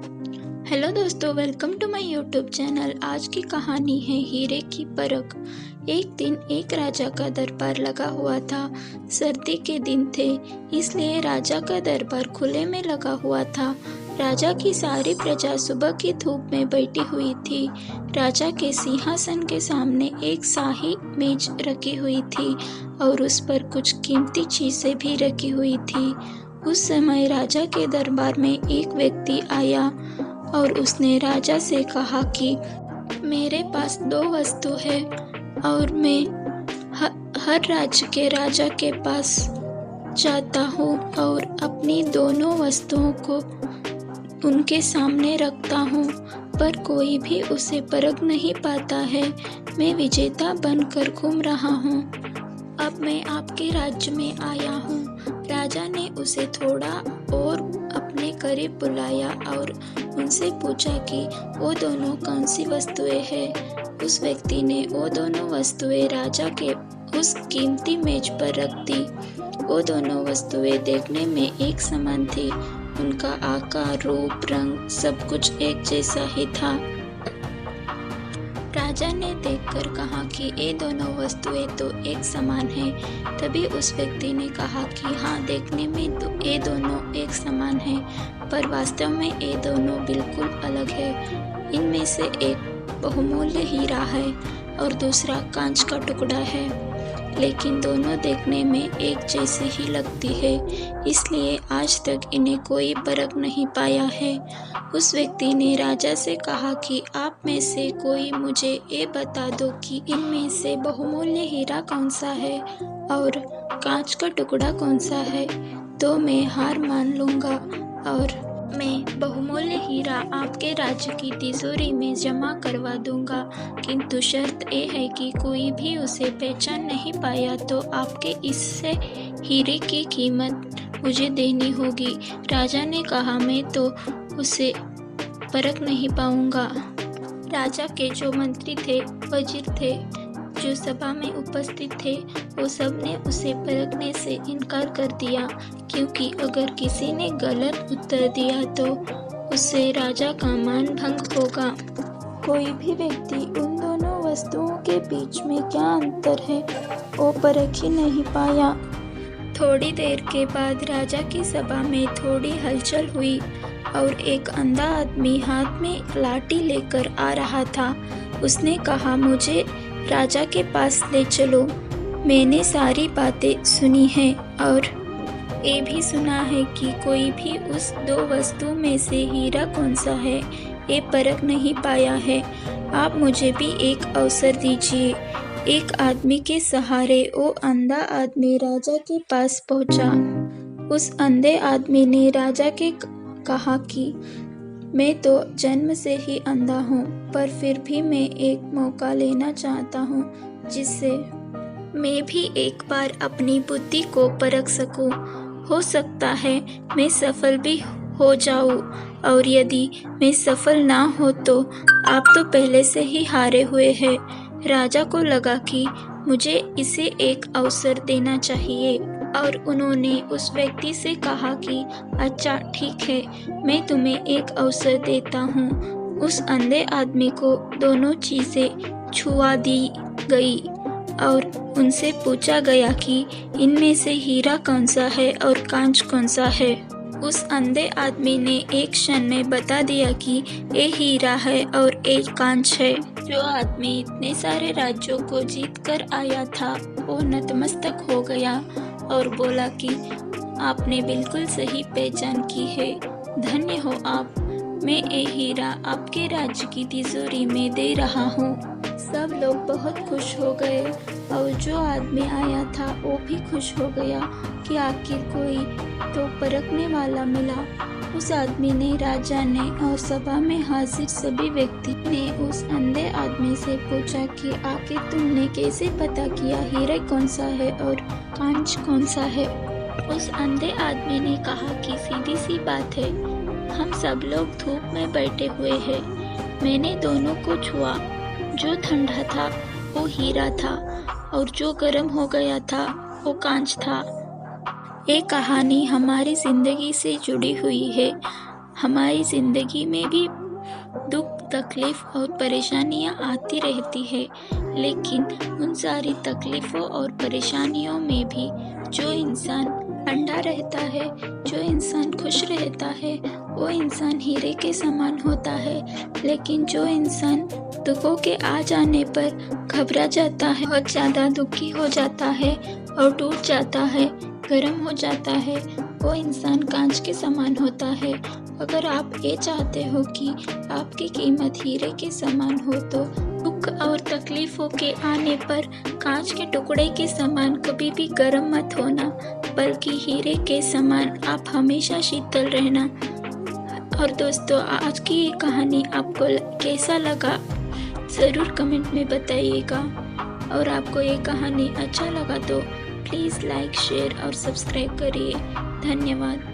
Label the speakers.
Speaker 1: Hello दोस्तों, welcome to my YouTube channel. आज की कहानी है हीरे की परख। एक दिन एक राजा का दरबार लगा हुआ था। सर्दी के दिन थे, इसलिए राजा का दरबार खुले में लगा हुआ था। राजा की सारी प्रजा सुबह की धूप में बैठी हुई थी। राजा के सिंहासन के सामने एक शाही मेज रखी हुई थी और उस पर कुछ कीमती चीजें भी रखी हुई थी। उस समय राजा के दरबार में एक व्यक्ति आया और उसने राजा से कहा कि मेरे पास 2 वस्तु है और मैं हर राज्य के राजा के पास जाता हूँ और अपनी दोनों वस्तुओं को उनके सामने रखता हूँ, पर कोई भी उसे परख नहीं पाता है। मैं विजेता बनकर घूम रहा हूँ। अब मैं आपके राज्य में आया हूँ। राजा ने उसे थोड़ा और अपने करीब बुलाया और उनसे पूछा कि वो दोनों कौन सी वस्तुएं हैं। उस व्यक्ति ने वो दोनों वस्तुएं राजा के उस कीमती मेज पर रख दी। वो दोनों वस्तुएं देखने में एक समान थी। उनका आकार, रूप, रंग सब कुछ एक जैसा ही था। राजा ने देखकर कहा कि ये दोनों वस्तुएं तो एक समान हैं। तभी उस व्यक्ति ने कहा कि हाँ, देखने में तो ये दोनों एक समान हैं, पर वास्तव में ये दोनों बिल्कुल अलग है। इनमें से एक बहुमूल्य हीरा है और दूसरा कांच का टुकड़ा है, लेकिन दोनों देखने में एक जैसी ही लगती है, इसलिए आज तक इन्हें कोई परख नहीं पाया है। उस व्यक्ति ने राजा से कहा कि आप में से कोई मुझे ये बता दो कि इनमें से बहुमूल्य हीरा कौन सा है और कांच का टुकड़ा कौन सा है, तो मैं हार मान लूँगा और मैं बहुमूल्य हीरा आपके राज्य की तिजोरी में जमा करवा दूंगा। किंतु शर्त ये है कि कोई भी उसे पहचान नहीं पाया तो आपके इससे हीरे की कीमत मुझे देनी होगी। राजा ने कहा, मैं तो उसे परख नहीं पाऊंगा। राजा के जो मंत्री थे, वजीर थे, जो सभा में उपस्थित थे, वो सब ने उसे परखने से इनकार कर दिया, क्योंकि अगर किसी ने गलत उत्तर दिया तो उससे राजा का मान भंग होगा। कोई भी व्यक्ति उन दोनों वस्तुओं के बीच में क्या अंतर है वो परख ही नहीं पाया। थोड़ी देर के बाद राजा की सभा में थोड़ी हलचल हुई और एक अंधा आदमी हाथ में लाठी लेकर आ रहा था। उसने कहा, मुझे राजा के पास ले चलो। मैंने सारी बातें सुनी हैं और ये भी सुना है कि कोई भी उस 2 वस्तु में से हीरा कौन सा है ये परख नहीं पाया है। आप मुझे भी एक अवसर दीजिए। एक आदमी के सहारे वो अंधा आदमी राजा के पास पहुंचा। उस अंधे आदमी ने राजा के कहा कि मैं तो जन्म से ही अंधा हूँ, पर फिर भी मैं एक मौका लेना चाहता हूँ जिससे मैं भी एक बार अपनी बुद्धि को परख सकूँ। हो सकता है मैं सफल भी हो जाऊँ, और यदि मैं सफल ना हो तो आप तो पहले से ही हारे हुए हैं। राजा को लगा कि मुझे इसे एक अवसर देना चाहिए और उन्होंने उस व्यक्ति से कहा कि अच्छा ठीक है, मैं तुम्हें एक अवसर देता हूँ। उस अंधे आदमी को दोनों चीज़ें छुआ दी गई और उनसे पूछा गया कि इनमें से हीरा कौन सा है और कांच कौन सा है। उस अंधे आदमी ने एक क्षण में बता दिया कि ये हीरा है और एक कांच है। जो आदमी इतने सारे राज्यों को जीत कर आया था वो नतमस्तक हो गया और बोला कि आपने बिल्कुल सही पहचान की है। धन्य हो आप। मैं ये हीरा आपके राज्य की तिजोरी में दे रहा हूँ। सब लोग बहुत खुश हो गए और जो आदमी आया था वो भी खुश हो गया कि आखिर कोई तो परखने वाला मिला। उस आदमी ने, राजा ने और सभा में हाजिर सभी व्यक्ति ने उस अंधे आदमी से पूछा कि आखिर तुमने कैसे पता किया हीरा कौन सा है और कांच कौन सा है। उस अंधे आदमी ने कहा कि सीधी सी बात है, हम सब लोग धूप में बैठे हुए हैं। मैंने दोनों को छुआ। जो ठंडा था वो हीरा था और जो गर्म हो गया था वो कांच था। ये कहानी हमारी जिंदगी से जुड़ी हुई है। हमारी ज़िंदगी में भी दुख, तकलीफ़ और परेशानियाँ आती रहती है, लेकिन उन सारी तकलीफ़ों और परेशानियों में भी जो इंसान ठंडा रहता है, जो इंसान खुश रहता है, वो इंसान हीरे के समान होता है। लेकिन जो इंसान दुखों के आ जाने पर घबरा जाता है, बहुत ज़्यादा दुखी हो जाता है और टूट जाता है, गर्म हो जाता है, वो इंसान कांच के समान होता है। अगर आप ये चाहते हो कि आपकी कीमत हीरे के समान हो तो दुख और तकलीफ़ों के आने पर कांच के टुकड़े के समान कभी भी गर्म मत होना, बल्कि हीरे के समान आप हमेशा शीतल रहना। और दोस्तों, आज की ये कहानी आपको कैसा लगा ज़रूर कमेंट में बताइएगा। और आपको ये कहानी अच्छा लगा तो प्लीज़ लाइक, शेयर और सब्सक्राइब करिए। धन्यवाद।